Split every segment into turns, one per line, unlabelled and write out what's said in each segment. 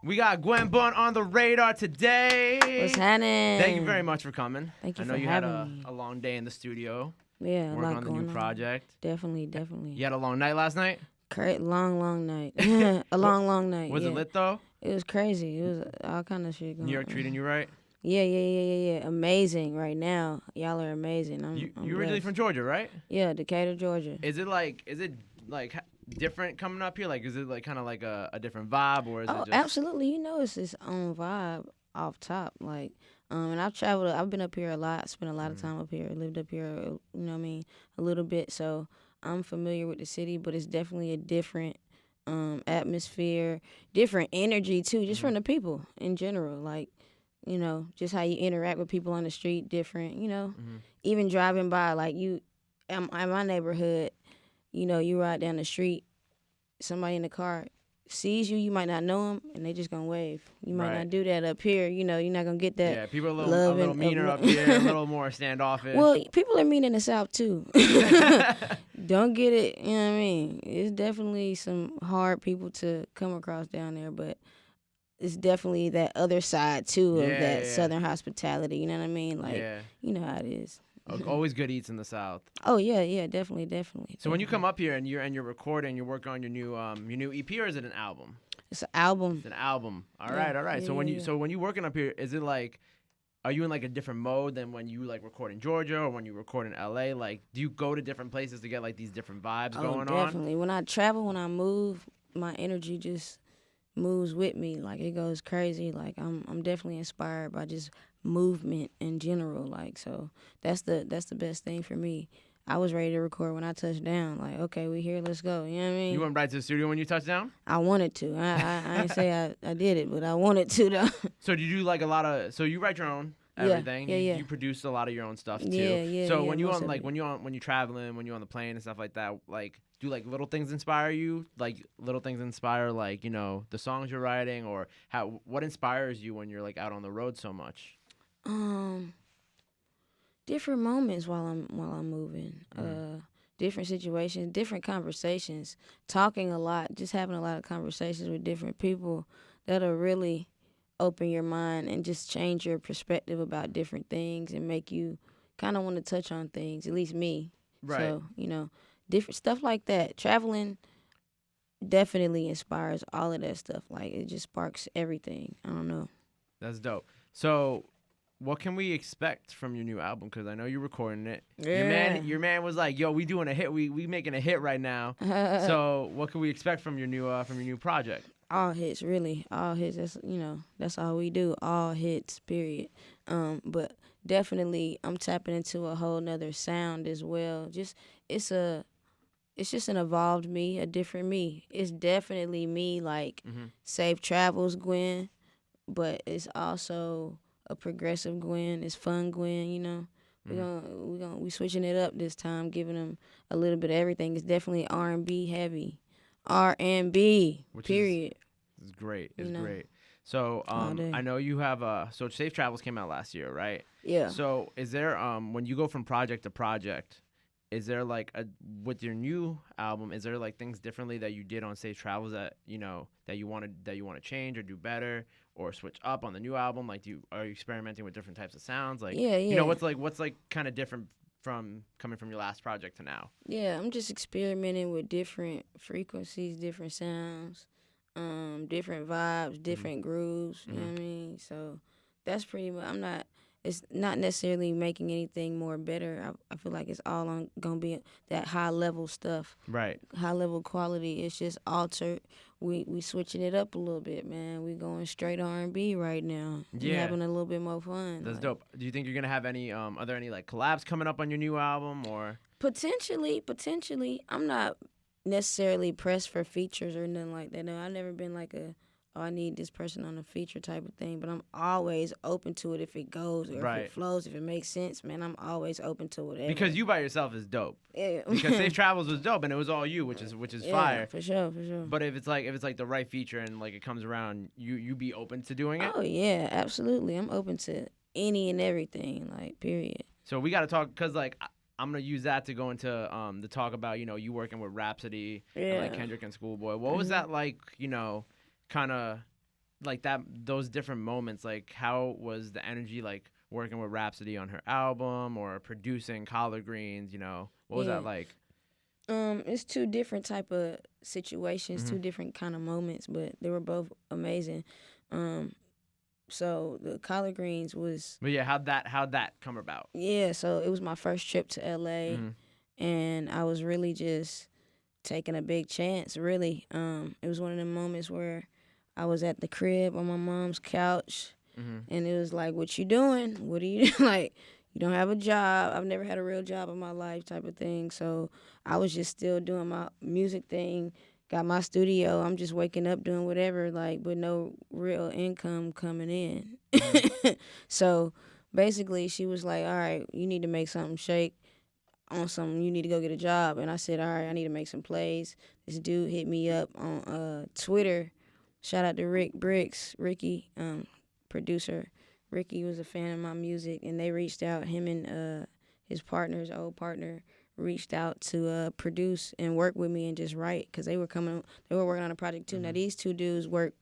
We got Gwen Bunn on the radar today.
What's happening?
Thank you very much for coming.
Thank you
I know
for
you had
having me.
a long day in the studio.
Yeah, a
working
lot
on the
going
new
on.
project.
Definitely.
You had a long night last night?
Long night. a long night.
Was
yeah.
it lit though?
It was crazy. It was all kind of shit going on.
New York treating you right?
Yeah. Amazing right now. Y'all are amazing. I'm
You originally
blessed.
from Georgia, right?
Yeah, Decatur, Georgia.
Is it like different coming up here? Like, is it like kind of like a different vibe, or is it just?
Absolutely. You know, it's its own vibe off top. Like, and I've traveled. I've been up here a lot. Spent a lot of time up here. Lived up here. You know what I mean? A little bit. So I'm familiar with the city, but it's definitely a different atmosphere, different energy too, just from the people in general. Like, you know, just how you interact with people on the street, different. You know, even driving by, like you, in my neighborhood, you know, you ride down the street, somebody in the car sees you, you might not know them, and they just gonna wave. You might not do that up here. You know, you're not gonna get that.
Yeah, people are a little meaner up here, a little more standoffish.
Well, people are mean in the South too. Don't get it. You know what I mean? It's definitely some hard people to come across down there, but it's definitely that other side too of that Southern hospitality. You know what I mean? Like, you know how it is.
Always good eats in the South.
Oh yeah, definitely.
So when you come up here and you're recording, you're working on your new EP, or is it an album?
It's an album.
It's an album. All right.
Yeah,
So when you working up here, is it like, are you in like a different mode than when you like record in Georgia or when you record in LA? Like, do you go to different places to get like these different vibes going on?
Definitely. When I travel, when I move, my energy just moves with me. Like, it goes crazy. Like, I'm definitely inspired by just movement in general. Like, so that's the best thing for me. I was ready to record when I touched down. Like, okay, we here, let's go. You know what I mean?
You went right to the studio when you touched down?
I wanted to. I ain't say I did it, but I wanted to though.
So do you do like a lot of? So you write your own everything?
Yeah.
You produce a lot of your own stuff too.
Yeah.
So when you on like when you're traveling, when you're on the plane and stuff like that, like, do like little things inspire you? Like little things inspire, like, you know, the songs you're writing, or what inspires you when you're like out on the road so much?
Different moments while I'm moving. Different situations, different conversations, talking a lot, just having a lot of conversations with different people that'll really open your mind and just change your perspective about different things and make you kind of want to touch on things, at least me.
Right.
So, you know, different stuff like that. Traveling definitely inspires all of that stuff. Like, it just sparks everything. I don't know.
That's dope. So what can we expect from your new album? Because I know you're recording it.
Yeah.
Your man was like, "Yo, we doing a hit. We making a hit right now." So what can we expect from your new project?
All hits, really. All hits. That's, you know, that's all we do. All hits, period. But definitely I'm tapping into a whole nother sound as well. It's just an evolved me, a different me. It's definitely me, like Safe Travels Gwen, but it's also a progressive Gwen. It's fun Gwen, you know. We switching it up this time, giving them a little bit of everything. It's definitely R&B heavy. R&B, period.
It's great. It's great. So I know you have so Safe Travels came out last year, right?
Yeah.
So is there when you go from project to project, is there like with your new album, is there like things differently that you did on Safe Travels that, you know, that you want to change or do better or switch up on the new album? Like, are you experimenting with different types of sounds? Like, you know, what's like kind of different from coming from your last project to now?
Yeah, I'm just experimenting with different frequencies, different sounds, different vibes, different grooves. You know what I mean? So that's pretty much. It's not necessarily making anything more better. I feel like it's all gonna be that high level stuff.
Right.
High level quality. It's just altered. We switching it up a little bit, man. We going straight R&B right now.
Yeah.
We having a little bit more fun.
That's dope. Do you think you're gonna have any? Are there any like collabs coming up on your new album or?
Potentially. I'm not necessarily pressed for features or nothing like that. No, I've never been like I need this person on a feature type of thing, but I'm always open to it if it goes or if it flows, if it makes sense, man. I'm always open to whatever.
Because you by yourself is dope.
Yeah.
Because Safe Travels was dope and it was all you, which is fire.
For sure.
But if it's like the right feature and like it comes around, you be open to doing it?
Oh yeah, absolutely. I'm open to any and everything, like, period.
So we got to talk, because like I'm gonna use that to go into the talk about, you know, you working with Rhapsody and like Kendrick and Schoolboy. What was that like? You know, kind of like that those different moments, like how was the energy like working with Rhapsody on her album or producing Collard Greens, what was
Yeah.
that like?
It's two different type of situations,
Mm-hmm.
two different kind of moments, but they were both amazing. Um, so the collard greens was
But yeah, how'd that come about?
yeah. So it was my first trip to LA,
Mm-hmm.
and I was really just taking a big chance. Really, it was one of the moments where I was at the crib on my mom's couch,
Mm-hmm.
and it was like, "What you doing? What are you like?" You don't have a job. I've never had a real job in my life, type of thing. So I was just still doing my music thing. Got my studio. I'm just waking up doing whatever, like, with no real income coming in.
Mm-hmm.
So basically, she was like, "All right, you need to make something shake on something. You need to go get a job." And I said, "All right, I need to make some plays." This dude hit me up on Twitter. Shout out to Ricky, producer. Ricky was a fan of my music, and they reached out. Him and his partner, his old partner, reached out to produce and work with me and just write, because they were working on a project too.
Mm-hmm.
Now these two dudes work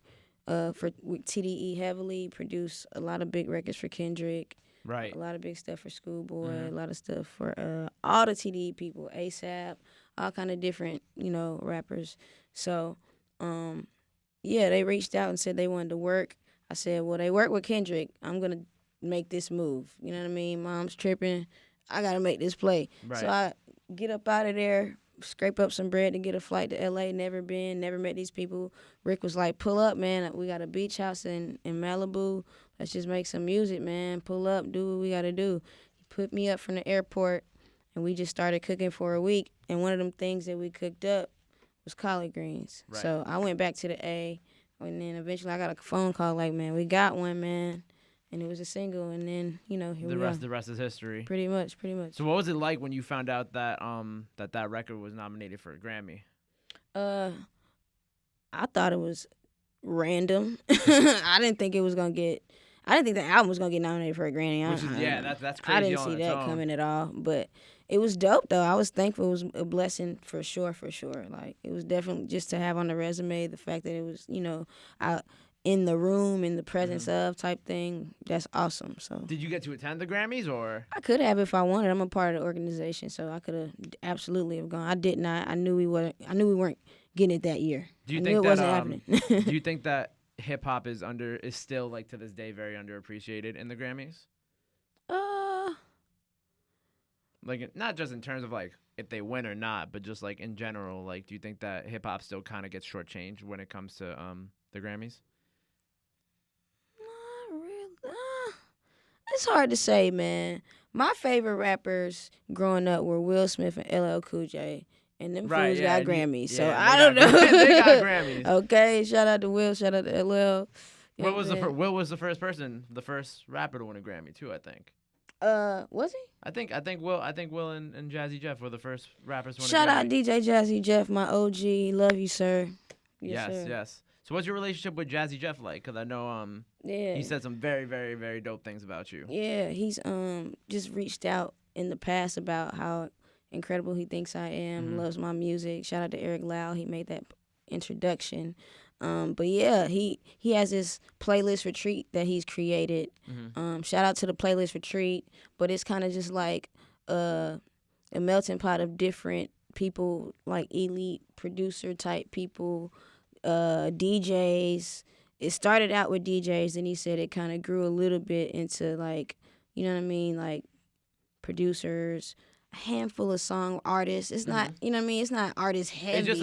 with TDE heavily, produce a lot of big records for Kendrick,
Right.
a lot of big stuff for Schoolboy,
Mm-hmm.
a lot of stuff for all the TDE people, ASAP, all kind of different, rappers. So, yeah, they reached out and said they wanted to work. I said, well, they work with Kendrick. I'm going to make this move. You know what I mean? Mom's tripping. I got to make this play.
Right.
So I get up out of there, scrape up some bread to get a flight to LA. Never met these people. Rick was like, pull up, man. We got a beach house in Malibu. Let's just make some music, man. Pull up, do what we got to do. He put me up from the airport, and we just started cooking for a week. And one of them things that we cooked up was collard greens.
Right.
So I went back to the A, and then eventually I got a phone call like, man, we got one, man. And it was a single, and then, here we go.
The rest is history.
Pretty much.
So what was it like when you found out that that record was nominated for a Grammy?
I thought it was random. I didn't think the album was gonna get nominated for a Grammy.
That's crazy.
I didn't see that coming at all. But it was dope though. I was thankful. It was a blessing for sure. Like, it was definitely just to have on the resume, the fact that it was, out in the room, in the presence of type thing. That's awesome. So
did you get to attend the Grammys, or?
I could have if I wanted. I'm a part of the organization, so I could have absolutely have gone. I did not. I knew we weren't getting it that year.
Do you
I
think
knew it
that
wasn't happening.
do you think that hip hop is still, like, to this day very underappreciated in the Grammys? Like, not just in terms of like if they win or not, but just like in general. Like, do you think that hip hop still kind of gets shortchanged when it comes to the Grammys?
Not really. It's hard to say, man. My favorite rappers growing up were Will Smith and LL Cool J. And them fools got Grammys. So I don't know.
They got Grammys.
Okay, shout out to Will, shout out to LL.
Will was the first rapper to win a Grammy too, I think.
Was he?
I think Will and Jazzy Jeff were the first rappers to win
Shout
a Grammy.
out DJ Jazzy Jeff, my OG. Love you, sir.
Yes.
Sir.
So what's your relationship with Jazzy Jeff like? Because I know he said some very, very, very dope things about you.
Yeah, he's just reached out in the past about how incredible he thinks I am, loves my music. Shout out to Eric Lau. He made that introduction. But yeah, he has this playlist retreat that he's created. Shout out to the playlist retreat. But it's kind of just like a melting pot of different people, like elite producer type people, DJs. It started out with DJs, and he said it kind of grew a little bit into, like, you know what I mean, like producers, a handful of song artists. It's not, you know what I mean, it's not artist heavy.
It's just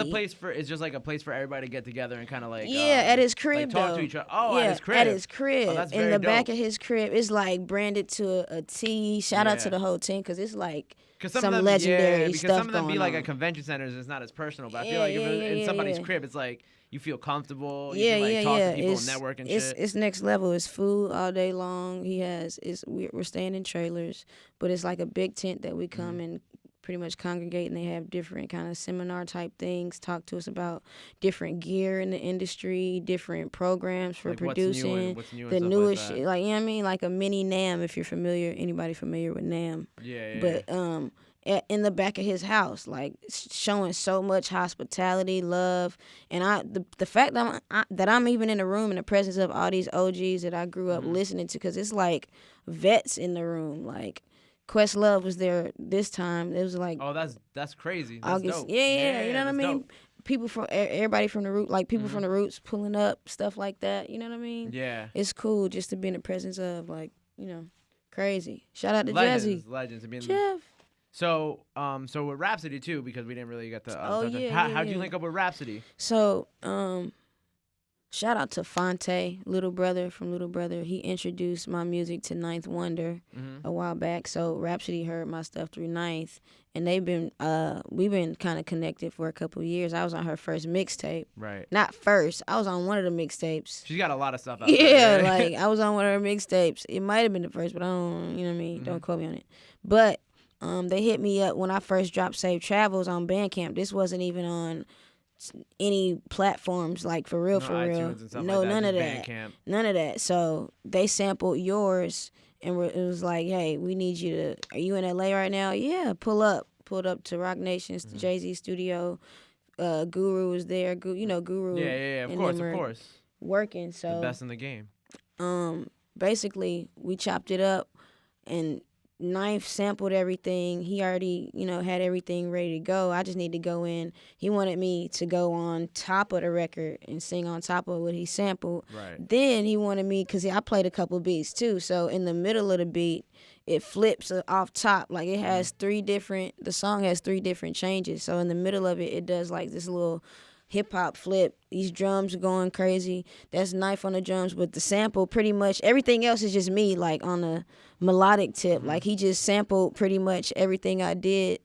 like a place for everybody to get together and kind of like
at his crib,
like talk
though.
to each other. Oh,
yeah,
at his crib.
At his crib.
Oh, that's
in
very
the
dope.
back of his crib, it's like branded to a T. Shout out to the whole team, because it's like some legendary
because
stuff
some of them
going
be like
on.
at convention centers, it's not as personal. But I feel like if it's in somebody's crib, it's like you feel comfortable. You can like talk to people and network and shit.
It's next level. It's food all day long. We're staying in trailers, but it's like a big tent that we come and pretty much congregate, and they have different kind of seminar type things, talk to us about different gear in the industry, different programs for
like
producing,
what's new
the
and
newest
stuff like
shit. Like, you know what I mean? Like a mini NAM, if you're anybody familiar with NAM.
Yeah.
But in the back of his house, like showing so much hospitality, love, and the fact that I'm even in the room in the presence of all these OGs that I grew up listening to, because it's like vets in the room. Like Questlove was there this time. It was like
that's crazy. That's
August,
dope.
yeah, you know what I mean.
Dope.
People from everybody from the root, like people from the roots pulling up, stuff like that. You know what I mean?
Yeah,
it's cool just to be in the presence of, like, crazy. Shout out to
legends.
Jazzy.
I mean,
Jeff.
So with Rhapsody too, because we didn't really get to. How'd you link up with Rhapsody?
So shout out to Fonte, Little Brother from Little Brother. He introduced my music to Ninth Wonder a while back. So Rhapsody heard my stuff through Ninth, and we've been kind of connected for a couple of years. I was on her first mixtape.
Right.
Not first. I was on one of the mixtapes.
She's got a lot of stuff out
there.
Yeah,
like I was on one of her mixtapes. It might have been the first, but I don't, you know what I mean? Don't quote me on it. But they hit me up when I first dropped Safe Travels on Bandcamp. This wasn't even on any platforms, like for real. No,
like
none of that.
Bandcamp.
None of that. So they sampled yours, and it was like, hey, we need you to. Are you in LA right now? Yeah, pull up. Pulled up to Rock Nation's Jay-Z studio. Guru was there. Guru.
Yeah. Of course.
Working. So
the best in the game.
Basically, we chopped it up, and Ninth sampled everything. He already, had everything ready to go. I just need to go in. He wanted me to go on top of the record and sing on top of what he sampled.
Right.
Then he wanted me, because I played a couple beats too. So in the middle of the beat, it flips off top. Like it has the song has 3 different changes. So in the middle of it, it does like this little hip-hop flip. These drums are going crazy. That's Knife on the drums, but the sample, pretty much everything else is just me, like on the melodic tip. Like he just sampled pretty much everything I did.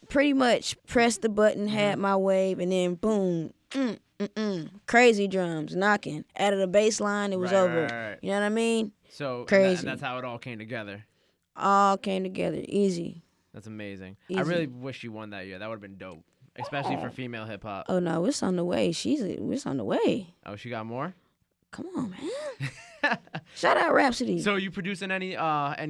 Pretty much pressed the button, had my wave, and then boom, crazy drums knocking. Added a bass line, it was over.
Right.
You know what I mean?
So
crazy.
And that's how it all came together.
All came together, easy.
That's amazing.
Easy.
I really wish you won that year. That would have been dope. Especially for female hip hop.
Oh no, it's on the way. It's on the way.
Oh, she got more?
Come on, man. Shout out Rhapsody.
So you producing any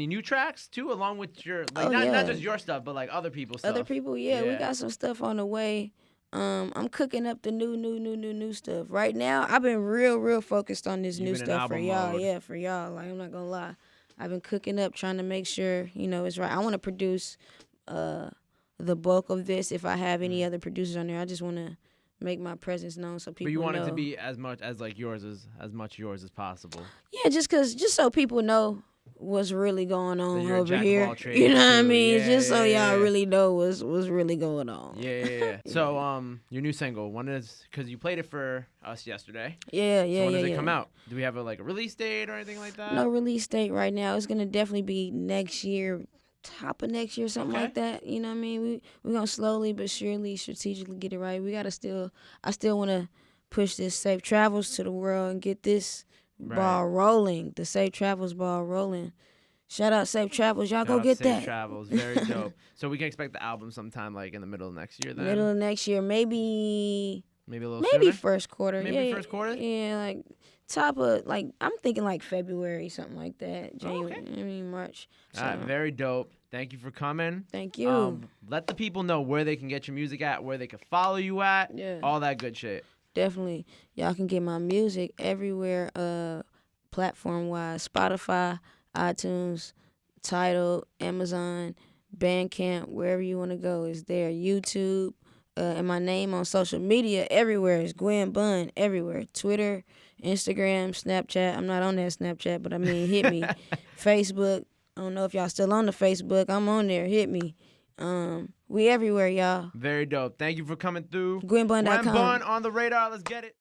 new tracks too, along with your not just your stuff, but like other people's stuff?
Other people, yeah. We got some stuff on the way. I'm cooking up the new stuff. Right now, I've been real focused on this new stuff for y'all.
Mode.
Yeah, for y'all. Like, I'm not gonna lie. I've been cooking up, trying to make sure, it's right. I want to produce the bulk of this. If I have any other producers on there, I just want to make my presence known so people know.
But you want it to be as much as like yours as possible.
Yeah, just so people know what's really going on over here.
You
know what I mean? Just so y'all really know what's really going on.
Yeah. So your new single, when is, because you played it for us yesterday.
Yeah.
So when does it come out? Do we have a release date or anything like that?
No release date right now. It's gonna definitely be next year. Top of next year, something like that. You know what I mean? We're gonna slowly but surely, strategically get it right. I still want to push this Safe Travels to the world and get this ball rolling. The Safe Travels ball rolling. Shout out Safe Travels. Y'all go get that.
Safe Travels, very dope. So we can expect the album sometime in the middle of next year then?
Middle of next year, maybe
a little sooner?
first quarter.
Maybe first quarter?
Yeah, like top of, I'm thinking February, something like that. January, March.
So. All right, very dope. Thank you for coming.
Thank you.
Let the people know where they can get your music at, where they can follow you at, all that good shit.
Definitely. Y'all can get my music everywhere, platform-wise. Spotify, iTunes, Tidal, Amazon, Bandcamp, wherever you want to go is there. YouTube, and my name on social media everywhere is Gwen Bunn, everywhere. Twitter, Instagram, Snapchat. I'm not on that Snapchat, but hit me. Facebook. I don't know if y'all still on the Facebook. I'm on there. Hit me. We everywhere, y'all.
Very dope. Thank you for coming through.
GwenBunn.com.
Gwen Bunn on the radar. Let's get it.